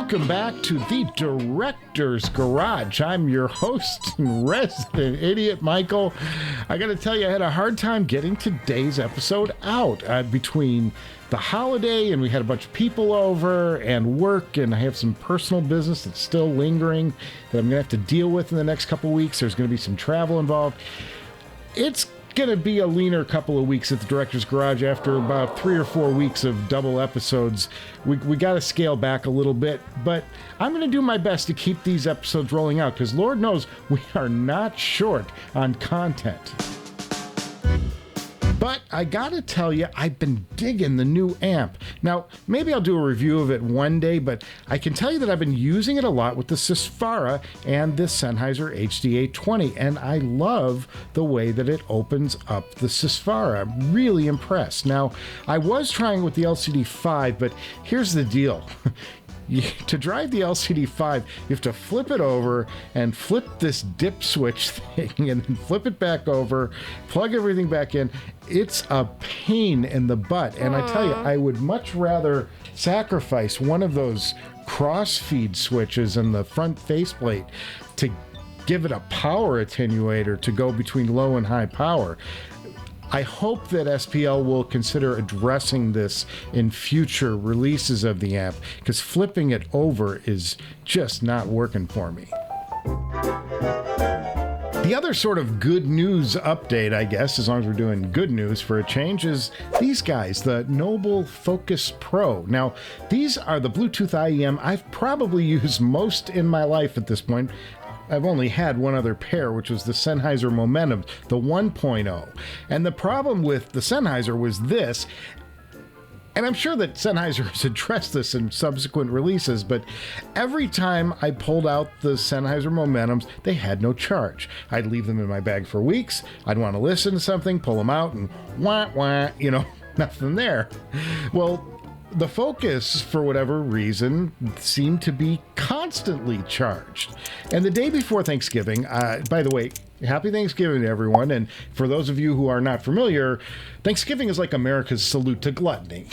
Welcome back to the Director's Garage. I'm your host and resident idiot, Michael. I got to tell you, I had a hard time getting today's episode out between the holiday and we had a bunch of people over and work, and I have some personal business that's still lingering that I'm going to have to deal with in the next couple weeks. There's going to be some travel involved. It's going to be a leaner couple of weeks at the Director's Garage after about 3 or 4 weeks of double episodes. We got to scale back a little bit, but I'm going to do my best to keep these episodes rolling out because Lord knows we are not short on content. But I gotta tell you, I've been digging the new amp. Now, maybe I'll do a review of it one day, but I can tell you that I've been using it a lot with the Susvara and the Sennheiser HD820, and I love the way that it opens up the Susvara. I'm really impressed. Now, I was trying with the LCD5, but here's the deal. To drive the LCD5, you have to flip it over and flip this dip switch thing and then flip it back over, plug everything back in. It's a pain in the butt. And I tell you, I would much rather sacrifice one of those cross-feed switches in the front faceplate to give it a power attenuator to go between low and high power. I hope that SPL will consider addressing this in future releases of the amp, because flipping it over is just not working for me. The other sort of good news update, I guess, as long as we're doing good news for a change, is these guys, the Noble Focus Pro. Now, these are the Bluetooth IEM I've probably used most in my life at this point. I've only had one other pair, which was the Sennheiser Momentum, the 1.0. And the problem with the Sennheiser was this, and I'm sure that Sennheiser has addressed this in subsequent releases, but every time I pulled out the Sennheiser Momentums, they had no charge. I'd leave them in my bag for weeks. I'd want to listen to something, pull them out, and wah, wah, nothing there. Well, the Focus, for whatever reason, seemed to be constantly charged. And the day before Thanksgiving, by the way, happy Thanksgiving to everyone. And for those of you who are not familiar, Thanksgiving is like America's salute to gluttony.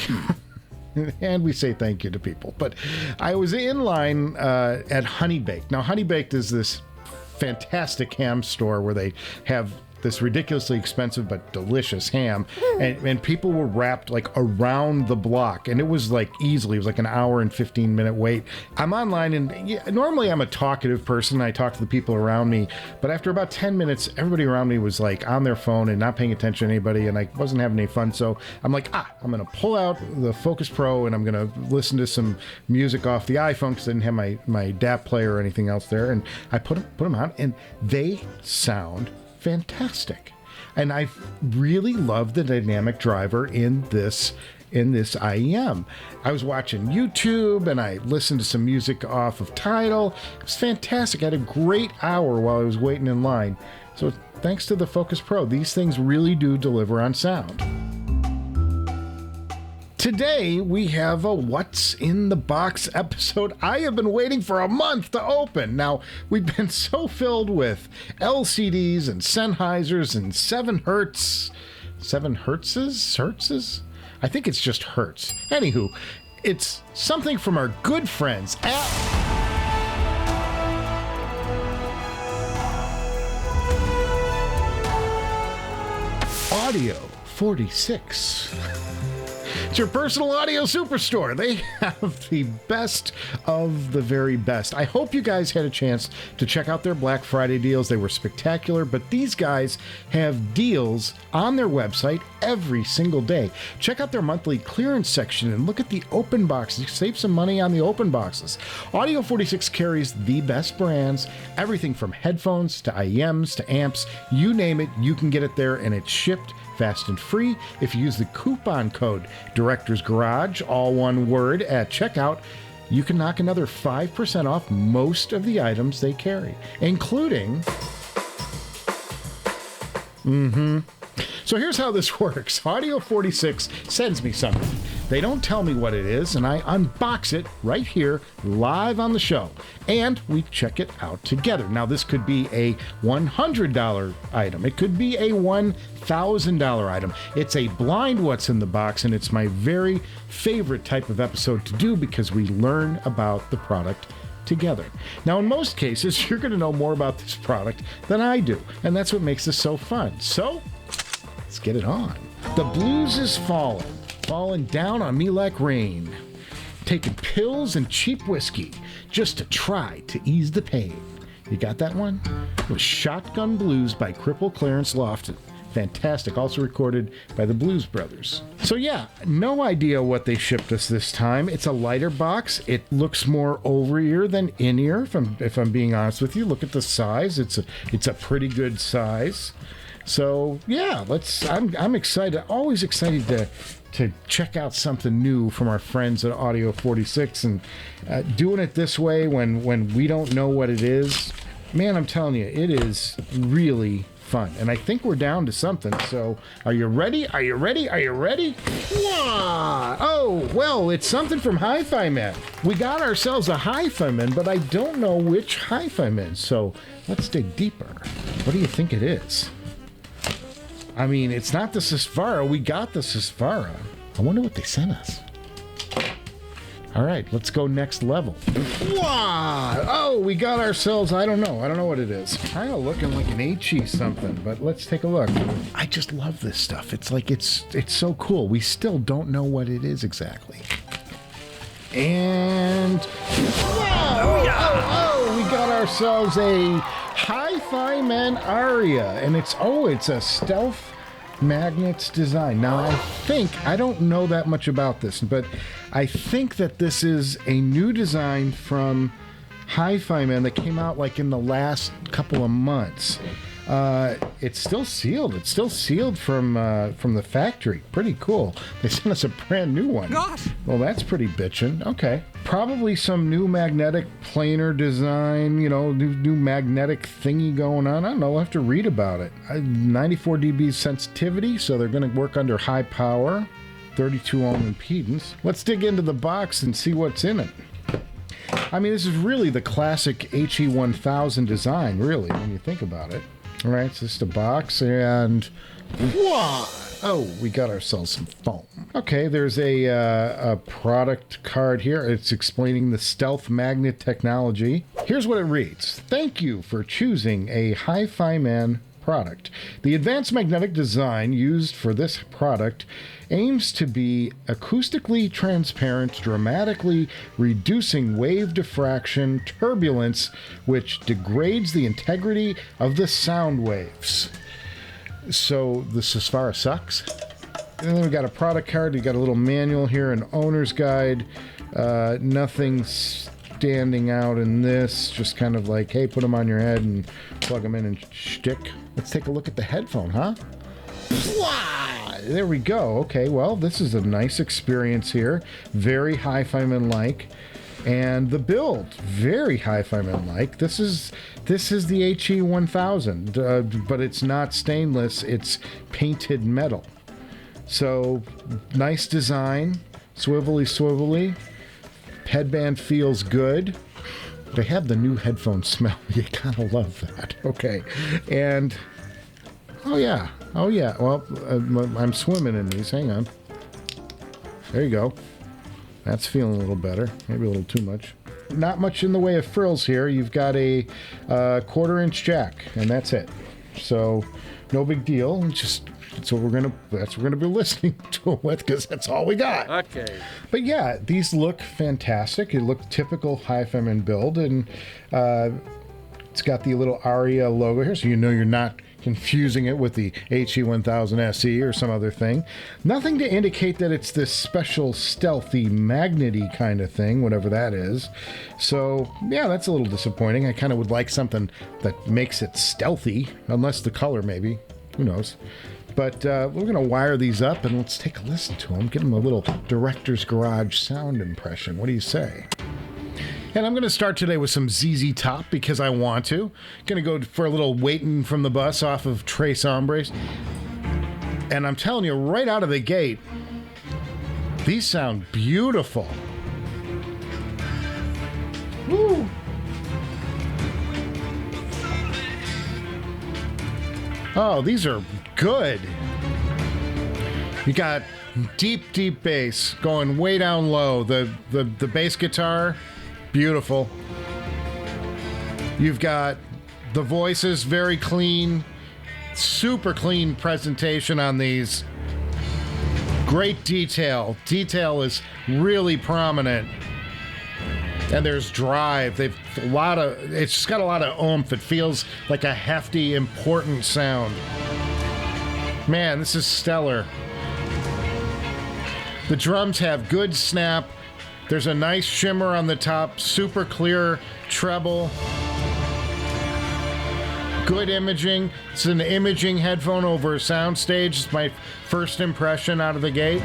And we say thank you to people. But I was in line at Honey Baked. Now, Honey Baked is this fantastic ham store where they have this ridiculously expensive but delicious ham, and people were wrapped like around the block, and it was like easily, it was like an hour and 15-minute wait. I'm online, and normally I'm a talkative person. I talk to the people around me, but after about 10 minutes, everybody around me was like on their phone and not paying attention to anybody, and I wasn't having any fun. So I'm like, I'm gonna pull out the Focus Pro and I'm gonna listen to some music off the iPhone because I didn't have my DAP player or anything else there, and I put them on, and they sound fantastic. And I really love the dynamic driver in this IEM. I was watching YouTube and I listened to some music off of Tidal. It was fantastic. I had a great hour while I was waiting in line. So thanks to the Focus Pro, these things really do deliver on sound. Today, we have a What's in the Box episode I have been waiting for a month to open. Now, we've been so filled with LCDs and Sennheisers and 7 Hertz. 7 Hertzes? I think it's just Hertz. Anywho, it's something from our good friends at Audio 46. It's your personal audio superstore. They have the best of the very best. I hope you guys had a chance to check out their Black Friday deals. They were spectacular, but these guys have deals on their website every single day. Check out their monthly clearance section and look at the open boxes. You save some money on the open boxes. Audio 46 carries the best brands, everything from headphones to IEMs to amps. You name it, you can get it there, and it's shipped fast and free. If you use the coupon code Director's Garage, all one word, at checkout, you can knock another 5% off most of the items they carry, including So here's how this works. Audio 46 sends me something. They don't tell me what it is, and I unbox it right here, live on the show. And we check it out together. Now, this could be a $100 item. It could be a $1,000 item. It's a blind what's in the box, and it's my very favorite type of episode to do because we learn about the product together. Now, in most cases, you're going to know more about this product than I do, and that's what makes this so fun. So, let's get it on. The blues is falling down on me like rain. Taking pills and cheap whiskey just to try to ease the pain. You got that one? It was Shotgun Blues by Cripple Clarence Lofton. Fantastic. Also recorded by the Blues Brothers. So yeah, no idea what they shipped us this time. It's a lighter box. It looks more over-ear than in-ear, if I'm being honest with you. Look at the size. It's a pretty good size. So yeah, I'm excited. Always excited to check out something new from our friends at Audio 46, and doing it this way when we don't know what it is. Man, I'm telling you, it is really fun. And I think we're down to something. So are you ready? Are you ready? Are you ready? Wow. Oh, well, it's something from Hifiman. We got ourselves a Hifiman, but I don't know which Hifiman. So let's dig deeper. What do you think it is? I mean, it's not the Susvara. We got the Susvara. I wonder what they sent us. All right, let's go next level. Wow! Oh, we got ourselves, I don't know what it is. Kind of looking like an HE something, but let's take a look. I just love this stuff. It's like, it's so cool. We still don't know what it is exactly. And, wow! We got ourselves a Hifiman Arya, and it's a stealth magnets design. Now, I don't know that much about this, but I think that this is a new design from Hifiman that came out like in the last couple of months. It's still sealed. It's still sealed from the factory. Pretty cool. They sent us a brand new one. Gosh. Well, that's pretty bitchin'. Okay. Probably some new magnetic planar design, new magnetic thingy going on. I don't know. I'll have to read about it. 94 dB sensitivity, so they're going to work under high power, 32 ohm impedance. Let's dig into the box and see what's in it. I mean, this is really the classic HE1000 design, really, when you think about it. All right, it's just a box, and whoa! Oh, we got ourselves some foam. Okay, there's a product card here. It's explaining the stealth magnet technology. Here's what it reads. Thank you for choosing a Hifiman product. The advanced magnetic design used for this product aims to be acoustically transparent, dramatically reducing wave diffraction turbulence, which degrades the integrity of the sound waves. So the Susvara sucks. And then we got a product card. We got a little manual here, an owner's guide. Nothing standing out in this. Just kind of like, hey, put them on your head and plug them in and shtick. Let's take a look at the headphone, huh? There we go. Okay, well, this is a nice experience here. Very Hifiman-like. And the build, very Hifiman-like. This is the HE1000, but it's not stainless. It's painted metal. So, nice design. Swivelly. Headband feels good. They have the new headphone smell. You kind of love that. Okay. And, oh yeah. Well, I'm swimming in these. Hang on. There you go. That's feeling a little better. Maybe a little too much. Not much in the way of frills here. You've got a 1/4-inch jack, and that's it. So, no big deal. That's what we're gonna be listening to it with, because that's all we got. Okay. But yeah, these look fantastic. It looked typical Hifiman build, and it's got the little Arya logo here, so you know you're not confusing it with the HE1000 SE or some other thing. Nothing to indicate that it's this special stealthy magnety kind of thing, whatever that is. So yeah, that's a little disappointing. I kind of would like something that makes it stealthy, unless the color maybe, who knows. But we're going to wire these up and let's take a listen to them. Give them a little director's garage sound impression. What do you say? And I'm going to start today with some ZZ Top because I want to. Going to go for a little Waiting from the Bus off of Tres Hombres. And I'm telling you, right out of the gate, these sound beautiful. Woo. Oh, these are good. You got deep, deep bass going way down low. The bass guitar, beautiful. You've got the voices, very clean, super clean presentation on these. Great detail. Detail is really prominent. And there's drive. It's just got a lot of oomph. It feels like a hefty, important sound. Man, this is stellar. The drums have good snap. There's a nice shimmer on the top, super clear treble. Good imaging. It's an imaging headphone over a soundstage. It's my first impression out of the gate.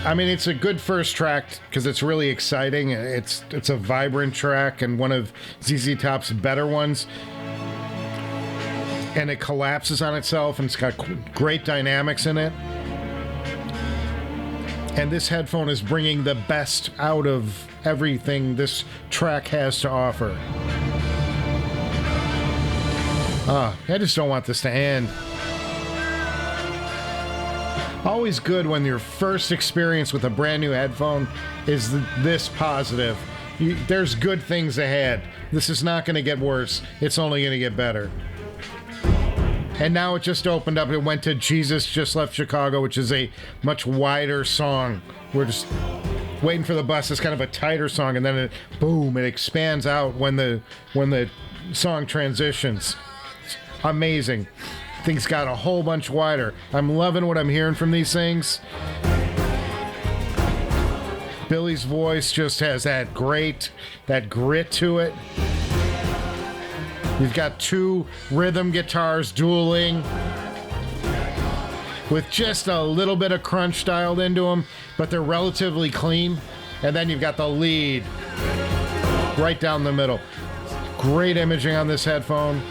I mean, it's a good first track because it's really exciting. It's a vibrant track and one of ZZ Top's better ones. And it collapses on itself, and it's got great dynamics in it. And this headphone is bringing the best out of everything this track has to offer. I just don't want this to end. Always good when your first experience with a brand new headphone is this positive. There's good things ahead. This is not going to get worse. It's only going to get better. And now it just opened up. It went to Jesus Just Left Chicago, which is a much wider song. We're just waiting for the bus. It's kind of a tighter song, and then it expands out when the song transitions. It's amazing. Things got a whole bunch wider. I'm loving what I'm hearing from these things. Billy's voice just has that grit to it. You've got two rhythm guitars dueling with just a little bit of crunch dialed into them, but they're relatively clean. And then you've got the lead right down the middle. Great imaging on this headphone.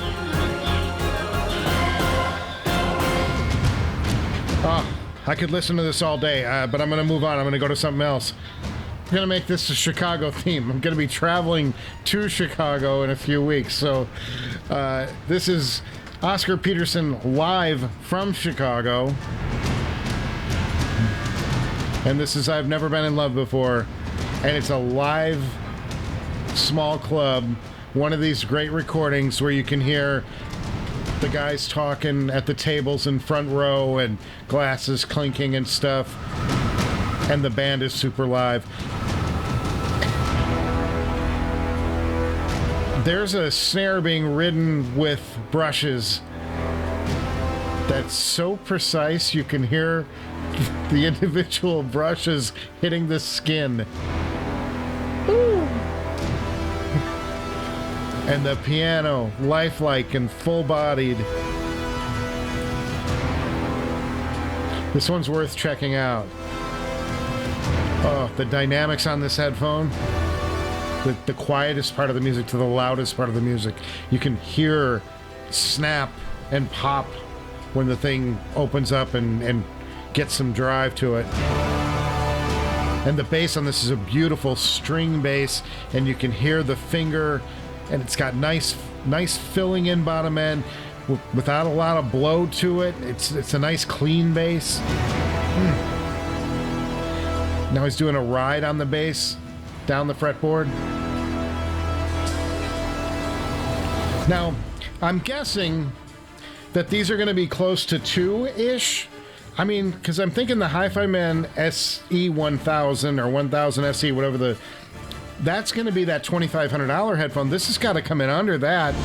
I could listen to this all day, but I'm going to move on. I'm going to go to something else. I'm going to make this a Chicago theme. I'm going to be traveling to Chicago in a few weeks. So this is Oscar Peterson live from Chicago. And this is I've Never Been in Love Before. And it's a live small club. One of these great recordings where you can hear the guys talking at the tables in front row and glasses clinking and stuff. And the band is super live. There's a snare being ridden with brushes that's so precise you can hear the individual brushes hitting the skin. Ooh. And the piano, lifelike and full-bodied. This one's worth checking out. Oh, the dynamics on this headphone. The quietest part of the music to the loudest part of the music. You can hear snap and pop when the thing opens up and gets some drive to it. And the bass on this is a beautiful string bass, and you can hear the finger, and it's got nice filling in bottom end without a lot of blow to it. It's a nice clean bass. Now he's doing a ride on the bass down the fretboard. Now, I'm guessing that these are going to be close to 2-ish. I mean, because I'm thinking the Hifiman SE 1000 or 1000 SE, whatever that's going to be that $2,500 headphone. This has got to come in under that.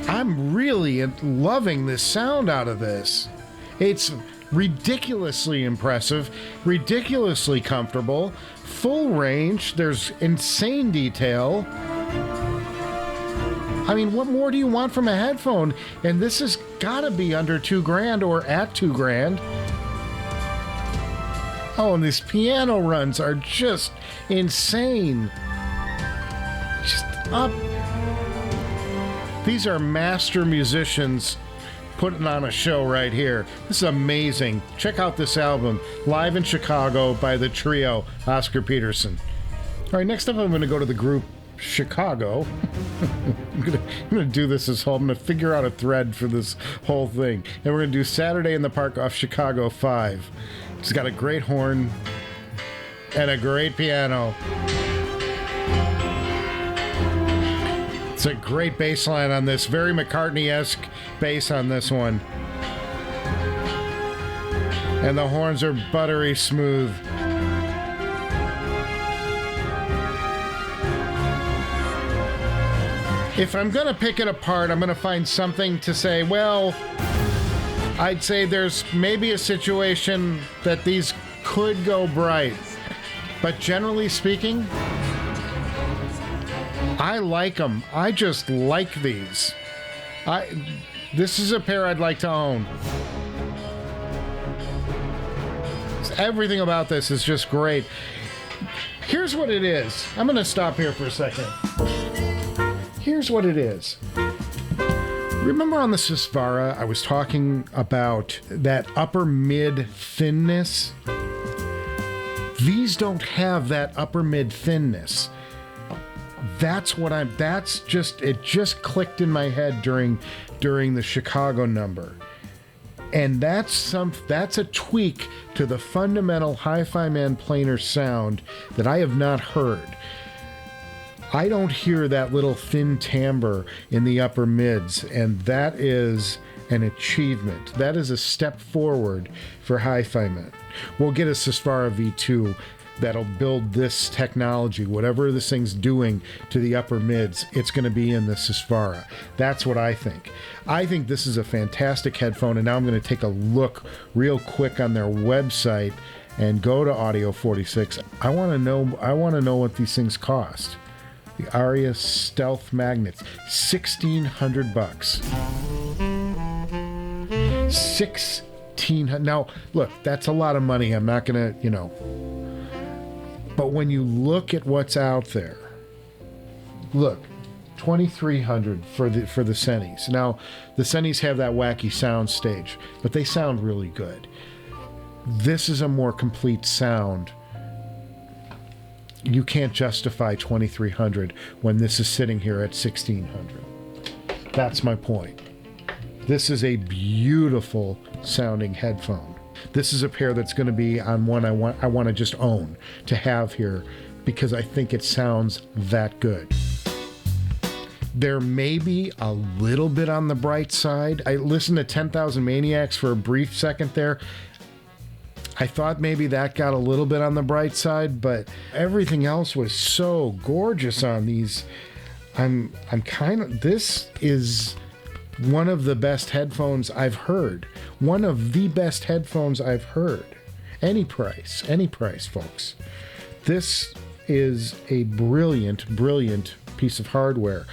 I'm really loving the sound out of this. It's ridiculously impressive, ridiculously comfortable, full range. There's insane detail. I mean, what more do you want from a headphone? And this has got to be under $2,000 or at $2,000. Oh, and these piano runs are just insane. Just up. These are master musicians putting on a show right here. This is amazing. Check out this album, live in Chicago by the trio Oscar Peterson. All right, next up I'm going to go to the group Chicago. I'm gonna do this as whole. I'm gonna figure out a thread for this whole thing, and we're gonna do Saturday in the Park off Chicago 5. It's got a great horn and a great piano. It's a great bass line on this, very McCartney-esque bass on this one, and the horns are buttery smooth. If I'm going to pick it apart, I'm going to find something to say, well, I'd say there's maybe a situation that these could go bright. But generally speaking, I like them. I just like these. This is a pair I'd like to own. Everything about this is just great. Here's what it is. I'm going to stop here for a second. Here's what it is. Remember on the Susvara, I was talking about that upper mid thinness? These don't have that upper mid thinness. It just clicked in my head during the Chicago number. And that's a tweak to the fundamental Hifiman planar sound that I have not heard. I don't hear that little thin timbre in the upper mids, and that is an achievement. That is a step forward for Hifiman. We'll get a Susvara V2 that'll build this technology. Whatever this thing's doing to the upper mids, it's going to be in the Susvara. That's what I think. I think this is a fantastic headphone, and now I'm going to take a look real quick on their website and go to Audio 46. I want to know what these things cost. The Arya Stealth Magnets, $1,600. $1,600. Now, look, that's a lot of money. I'm not gonna, But when you look at what's out there, look, $2,300 for the Senis. Now, the Senis have that wacky sound stage, but they sound really good. This is a more complete sound. You can't justify $2,300 when this is sitting here at $1,600. That's my point. This is a beautiful sounding headphone. This is a pair that's going to be on one I want to just own, to have here, because I think it sounds that good. There may be a little bit on the bright side. I listened to 10,000 Maniacs for a brief second there. I thought maybe that got a little bit on the bright side, but everything else was so gorgeous on these. This is one of the best headphones I've heard. One of the best headphones I've heard. Any price, folks. This is a brilliant, brilliant piece of hardware.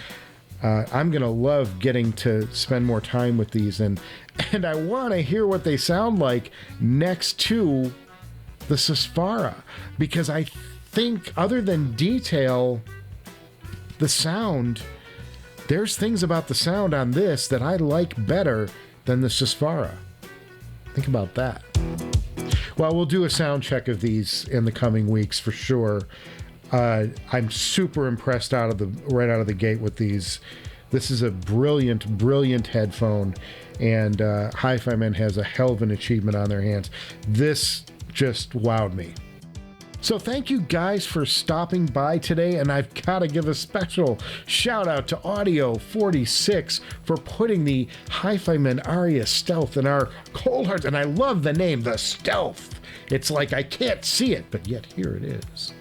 I'm going to love getting to spend more time with these, and I want to hear what they sound like next to the Susvara, because I think, other than detail, the sound, there's things about the sound on this that I like better than the Susvara. Think about that. Well, we'll do a sound check of these in the coming weeks for sure. I'm super impressed right out of the gate with these. This is a brilliant, brilliant headphone, and Hifiman has a hell of an achievement on their hands. This just wowed me. So thank you guys for stopping by today, and I've got to give a special shout out to Audio 46 for putting the Hifiman Arya Stealth in our cold hearts, and I love the name, the Stealth. It's like I can't see it, but yet here it is.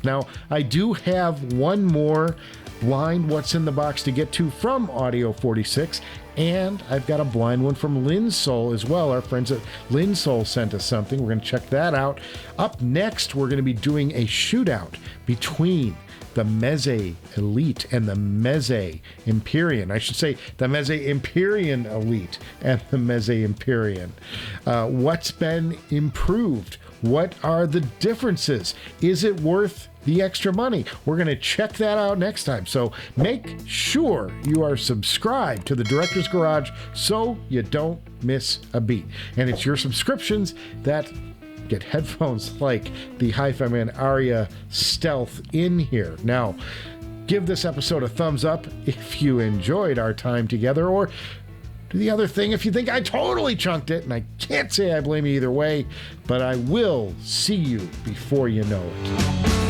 Now, I do have one more blind What's in the Box to get to from Audio 46, and I've got a blind one from Linsoul as well. Our friends at Linsoul sent us something. We're going to check that out. Up next, we're going to be doing a shootout between the Meze Elite and the Meze Empyrean. I should say the Meze Empyrean Elite and the Meze Empyrean. What's been improved? What are the differences? Is it worth the extra money? We're going to check that out next time. So make sure you are subscribed to the Director's Garage so you don't miss a beat. And it's your subscriptions that get headphones like the Hifiman Arya Stealth in here. Now, give this episode a thumbs up if you enjoyed our time together, or do the other thing if you think I totally chunked it, and I can't say I blame you either way, but I will see you before you know it.